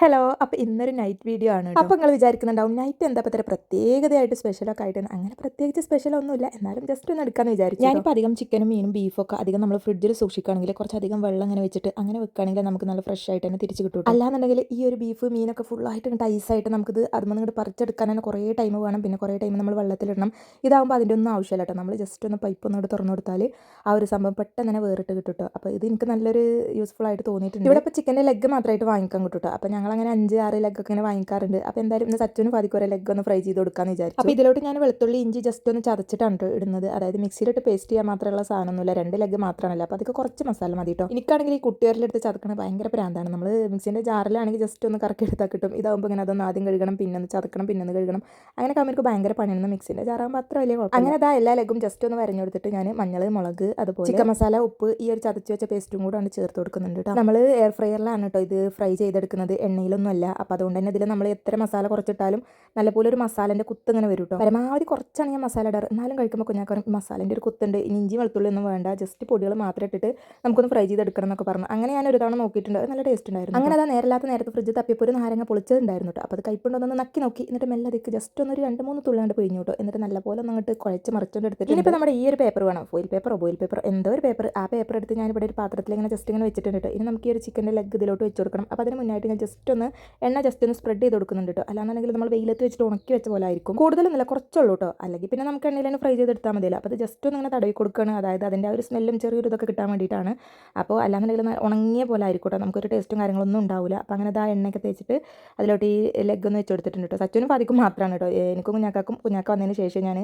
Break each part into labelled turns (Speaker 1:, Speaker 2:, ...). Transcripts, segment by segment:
Speaker 1: Hello. അപ്പോൾ ഇന്നൊരു night video ആണ് കേട്ടോ. അപ്പോൾ നിങ്ങൾ വിചാരിക്കുന്നുണ്ടാവും നൈറ്റ് എന്താ ഇത്ര പ്രത്യേകതയായിട്ട് സ്പെഷ്യലൊക്കെ ആയിട്ട്. അങ്ങനെ പ്രത്യേകിച്ച് സ്പെഷ്യലൊന്നുമില്ല, എന്നാലും ജസ്റ്റ് ഒന്ന് എടുക്കാമെന്ന് വിചാരിച്ചു. ഞാനിപ്പോൾ അധികം ചിക്കനും മീനും ബീഫൊക്കെ അധികം നമ്മൾ ഫ്രിഡ്ജിൽ സൂക്ഷിക്കുകയാണെങ്കിൽ കുറച്ചധികം വെള്ളം അങ്ങനെ വെച്ചിട്ട് അങ്ങനെ വെക്കുകയാണെങ്കിൽ നമുക്ക് നല്ല ഫ്രഷ് ആയിട്ട് തന്നെ തിരിച്ച് കിട്ടും. അല്ലാന്നുണ്ടെങ്കിൽ ഈ ഒരു ബീഫ് മീനൊക്കെ ഫുള്ളായിട്ട് ഇങ്ങോട്ട് ഐസായിട്ട് നമുക്കിത് അതിൽ നിന്ന് പറിച്ചെടുക്കാൻ തന്നെ കുറേ ടൈം വേണം. പിന്നെ കുറേ ടൈം നമ്മൾ വെള്ളത്തിലിടണം. ഇതാകുമ്പോൾ അതിൻ്റെ ഒന്നും ആവശ്യമില്ല കേട്ടോ. നമ്മൾ ജസ്റ്റ് ഒന്ന് പൈപ്പ് ഒന്നുകൂടെ തുറന്നു കൊടുത്താൽ ആ ഒരു സംഭവം പെട്ടെന്ന് തന്നെ വേറിട്ട് കിട്ടും കേട്ടോ. അപ്പോൾ ഇത് എനിക്ക് നല്ലൊരു യൂസ്ഫുൾ ആയിട്ട് തോന്നിയിട്ടുണ്ട്. ഇവിടെ ഇപ്പോൾ ചിക്കൻ്റെ ലെഗ് മാത്രമായിട്ട് വാങ്ങിക്കാൻ കിട്ടും കേട്ടോ. അപ്പോൾ ഞങ്ങളങ്ങനെ 5-6 ലെഗൊക്കെ ഇങ്ങനെ വാങ്ങിക്കാറുണ്ട്. അപ്പോൾ എന്തായാലും ഇന്ന് സച്ചുവിന് പാതിക്കുറെ ലെഗ് ഒന്ന് ഫ്രൈ ചെയ്ത് കൊടുക്കാമെന്ന് വിചാരിച്ചു. അപ്പോൾ ഇതിലോട്ട് ഞാൻ വെളുത്തുള്ളി ഇഞ്ചി ജസ്റ്റ് ഒന്ന് ചതച്ചിട്ടാണ് ഇടുന്നത്. അതായത് മിക്സിയിലിട്ട് പേസ്റ്റ് ചെയ്യാൻ മാത്രമുള്ള സാധനമൊന്നുമില്ല, 2 ലെഗ് മാത്രമാണല്ലോ. അപ്പോൾ അതൊക്കെ കുറച്ച് മസാല മതി കേട്ടോ. എനിക്കാണെങ്കിൽ ഈ കുട്ടികളിലെടുത്ത് ചതക്കണത് ഭയങ്കര പ്രാന്താണ്. നമ്മൾ മിക്സിൻ്റെ ജാറിലാണെങ്കിൽ ജസ്റ്റ് ഒന്ന് കറക്കി എടുത്താൽ കിട്ടും. ഇതാകുമ്പോൾ ഇങ്ങനെ അതൊന്ന് ആദ്യം കഴുകണം, പിന്നെ ഒന്ന് ചതക്കണം, പിന്നെ ഒന്ന് കഴുകണം. അങ്ങനെ ആകുമ്പോൾ എനിക്ക് ഭയങ്കര പണിയാണ്. മിക്സിൻ്റെ ജാറാകുമ്പോൾ അത്ര വലിയ കുഴപ്പം. അങ്ങനെ അതാ എല്ലാ ലെഗും ജസ്റ്റ് ഒന്ന് വരഞ്ഞു കൊടുത്തിട്ട് ഞാൻ മഞ്ഞൾ, മുളക്, അതുപോലെ ചിക്കൻ മസാല, ഉപ്പ്, ഈ ഒരു ചതച്ച് വെച്ച പേസ്റ്റും കൂടെ ആണ് ചേർത്ത് കൊടുക്കുന്നുണ്ട് കേട്ടോ. നമ്മൾ എയർ ഫ്രയറിലാണ് കേട്ടോ ഇത് ഫ്രൈ ചെയ്തെടുക്കുന്നത്, എണ്ണയിലൊന്നും അല്ല. അപ്പോൾ അതുകൊണ്ട് തന്നെ ഇതിൽ നമ്മൾ എത്ര മസാല കുറച്ചിട്ടാലും നല്ലപോലെ ഒരു മസാലേൻ്റെ കുത്ത് ഇങ്ങനെ വരും കേട്ടോ. പരമാവധി കുറച്ചാണ് ഞാൻ മസാല ഇടാറ്, എന്നാലും കഴിക്കുമ്പോൾ കുഞ്ഞാക്കാൻ മസാലേൻ്റെ ഒരു കുത്തുണ്ട്. ഇനി ഇഞ്ചി വെളുത്തുള്ളി ഒന്നും വേണ്ട, ജസ്റ്റ് പൊടികൾ മാത്രം ഇട്ടിട്ട് നമുക്കൊന്ന് ഫ്രൈ ചെയ്തെടുക്കണം എന്നൊക്കെ പറഞ്ഞു. അങ്ങനെ ഞാൻ ഒരു തവണ നോക്കിയിട്ടുണ്ട്, നല്ല ടേസ്റ്റ് ഉണ്ടായിരുന്നു. അങ്ങനെ അതാ നേരല്ലാത്ത നേരത്തെ ഫ്രിഡ്ജ് തപ്പിയപ്പോൾ ഒരു നാരങ്ങ പൊളിച്ചതുണ്ടായിരുന്നു കേട്ടോ. അപ്പോൾ അത് കൈപ്പുണ്ടോന്ന് നക്കി നോക്കി, എന്നിട്ട് മെല്ലെ അതിക്ക് ജസ്റ്റ് ഒന്ന് 2-3 തുള്ളാണ്ട് പിഴിഞ്ഞു കേട്ടോ. എന്നിട്ട് നല്ലപോലെ അങ്ങോട്ട് കുഴച്ച് മറിച്ചുകൊണ്ട് എടുത്തിട്ട് ഇനിയിപ്പോൾ നമ്മുടെ ഈ ഒരു പേപ്പർ വേണം, ഫോയിൽ പേപ്പറോ ബോയിൽ പേപ്പറോ എന്തോ ഒരു പേപ്പർ. ആ പേപ്പർ എടുത്ത് ഞാൻ ഇവിടെ ഒരു പാത്രത്തിൽ ഇങ്ങനെ ജസ്റ്റ് ഇങ്ങനെ വെച്ചിട്ടുണ്ട് കേട്ടോ. ഇനി നമുക്ക് ഈ ഒരു ചിക്കൻ്റെ ലെഗ് ഇതിലോട്ട് വെച്ച് കൊടുക്കണം. അപ്പോൾ അതിന് മുന്നായിട്ട് ഞാൻ ജസ്റ്റ് ഒന്ന് എണ്ണ ജസ്റ്റ് ഒന്ന് സ്പ്രെഡ് ചെയ്ത് കൊടുക്കുന്നുണ്ട് കേട്ടോ. അല്ലാന്നുണ്ടെങ്കിൽ നമ്മൾ വെയിലത്ത് വെച്ചിട്ട് ഉണക്കി വെച്ച പോലെ ആയിരിക്കും. കൂടുതലൊന്നുമില്ല, കുറച്ചുള്ളൂ കേട്ടോ. അല്ലെങ്കിൽ പിന്നെ നമുക്ക് എണ്ണയിൽ തന്നെ ഫ്രൈ ചെയ്തെടുത്താൽ മതിയല്ലോ. അപ്പോൾ അത് ജസ്റ്റ് ഒന്ന് ഇങ്ങനെ തടവി കൊടുക്കുകയാണ്. അതായത് അതിൻ്റെ ആ ഒരു സ്മെല്ലും ചെറിയൊരു ഇതൊക്കെ കിട്ടാൻ വേണ്ടിയിട്ടാണ്. അപ്പോൾ അല്ലാന്നുണ്ടെങ്കിൽ ഉണങ്ങിയ പോലെ ആയിരിക്കും കേട്ടോ, നമുക്കൊരു ടേസ്റ്റും കാര്യങ്ങളൊന്നും ഉണ്ടാവില്ല. അപ്പോൾ അങ്ങനെ ആ എണ്ണയൊക്കെ തേച്ചിട്ട് അതിലോട്ട് ഈ ലെഗ് ഒന്ന് വെച്ച് കൊടുത്തിട്ടുണ്ട് കേട്ടോ. സച്ചുവിനും പാതിക്കും മാത്രമാണ് കേട്ടോ. എനിക്കും കുഞ്ഞാക്ക വന്നതിന് ശേഷം ഞാൻ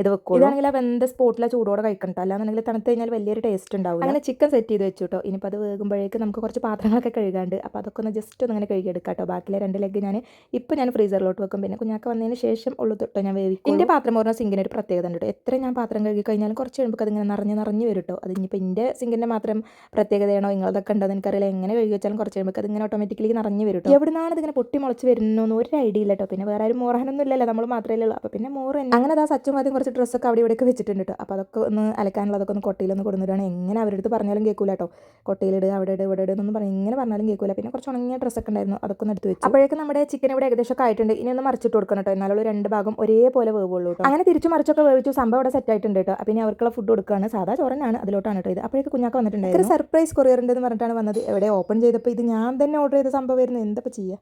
Speaker 1: ഇത് വെക്കും. ഇതാണെങ്കിൽ ആ വെന്ത സ്പോട്ടിലെ ചൂടോടെ കഴിക്കണം. അല്ലാന്നുണ്ടെങ്കിൽ തണുത്ത് കഴിഞ്ഞാൽ വലിയൊരു ടേസ്റ്റ് ഉണ്ടാവും. അങ്ങനെ ചിക്കൻ സെറ്റ് ചെയ്ത് വെച്ചു കേട്ടോ. ഇനിയിപ്പോൾ അത് വേകുമ്പോഴേക്ക് നമുക്ക് കുറച്ച് പാത്രങ്ങളൊക്കെ കഴുകാണ്ട്. അപ്പോൾ അതൊക്കെ ഒന്ന് ജസ്റ്റ് ഒന്ന് അങ്ങനെ കഴുകിയെടുക്കാം കേട്ടോ. ബാക്കിലെ 2 ലെഗ് ഞാൻ ഫ്രീസറിലോട്ട് വെക്കും. പിന്നെ കുഞ്ഞാക്ക വന്നതിന് ശേഷം ഉള്ളു തൊട്ടോ ഞാൻ വേവിക്കും. എൻ്റെ പാത്രം പറഞ്ഞാൽ സിങ്കിന് ഒരു പ്രത്യേകത ഉണ്ട് കേട്ടോ. എത്ര ഞാൻ പാത്രം കഴുകി കഴിഞ്ഞാലും കുറച്ച് കഴിയുമ്പോൾ അതിങ്ങനെ നിറഞ്ഞ് വരും കേട്ടോ. അത് ഇനിയിപ്പോൾ എൻ്റെ സിങ്കിൻ്റെ മാത്രം പ്രത്യേകതയാണോ നിങ്ങളതൊക്കെ ഉണ്ടോ എന്ന് എനിക്കറിയില്ല. എങ്ങനെ കഴുകി വെച്ചാലും കുറച്ച് കഴിയുമ്പോൾ അതിങ്ങനെ ഓട്ടോമാറ്റിക്കലി നിറഞ്ഞ് വരും കേട്ടോ. എവിടുന്നാണ് ഇതിങ്ങനെ പൊട്ടി മുളച്ച് വരുന്നൊന്നും ഒരു ഐഡിയ ഇല്ല കേട്ടോ. പിന്നെ വേറെ ആരും മോറാനൊന്നും ഇല്ലല്ലോ, നമ്മൾ മാത്രമേ ഉള്ളൂ. അപ്പോൾ പിന്നെ മോറ് അങ്ങനെ അതാ സച്ചും ആദ്യം കുറച്ച് ഡ്രസ്സൊക്കെ അവിടെ ഇവിടെയൊക്കെ വെച്ചിട്ടുണ്ട് കേട്ടോ. അപ്പോൾ അതൊക്കെ ഒന്ന് അലക്കാനുള്ളതൊക്കെ ഒന്ന് കൊട്ടയിലൊന്ന് കൊടുത്തിട്ടാണ്. എങ്ങനെ അവരുടെ അടുത്ത് പറഞ്ഞാലും കേൾക്കൂല കേട്ടോ. കൊട്ടയിലിടുക, അവിടെ ഇടുക, ഇവിടെ ഇടുക എന്നൊന്നും എങ്ങനെ പറഞ്ഞാലും കേൾക്കൂല. പിന്നെ കുറച്ച് ഉണങ്ങിയ ഡ്രസ്സൊക്കെ ഉണ്ടായിരുന്നു, അതൊക്കെ ഒന്ന് എടുത്ത് വെച്ചു. അപ്പോഴേക്കും നമ്മുടെ ചിക്കൻ ഇവിടെ ഏകദേശം ആയിട്ടുണ്ട്. ഇനി ഒന്ന് മറിച്ചിട്ട് കൊടുക്കണം കേട്ടോ, എന്നാലുള്ള 2 ഭാഗം ഒരേപോലെ വേവുള്ളൂ കേട്ടോ. അങ്ങനെ തിരിച്ചു മറിച്ചൊക്കെ വേവിച്ചു. സംഭവം അവിടെ സെറ്റ് ആയിട്ടുണ്ട് കേട്ടോ. അപ്പോൾ ഇനി അവർക്കുള്ള ഫുഡ് കൊടുക്കുകയാണ്. സാധാ ചോറനാണ്, അതിലോട്ടാണ് കേട്ടോ ഇത്. അപ്പോഴേക്ക് കുഞ്ഞാക്ക വന്നിട്ടുണ്ട്. ഒരു സർപ്രൈസ് കൊറിയർ ഉണ്ടെന്ന് പറഞ്ഞിട്ടാണ് വന്നത്. എവിടെ ഓപ്പൺ ചെയ്തപ്പോൾ ഇത് ഞാൻ തന്നെ ഓർഡർ ചെയ്ത സംഭവമായിരുന്നു. എന്താ ചെയ്യുക.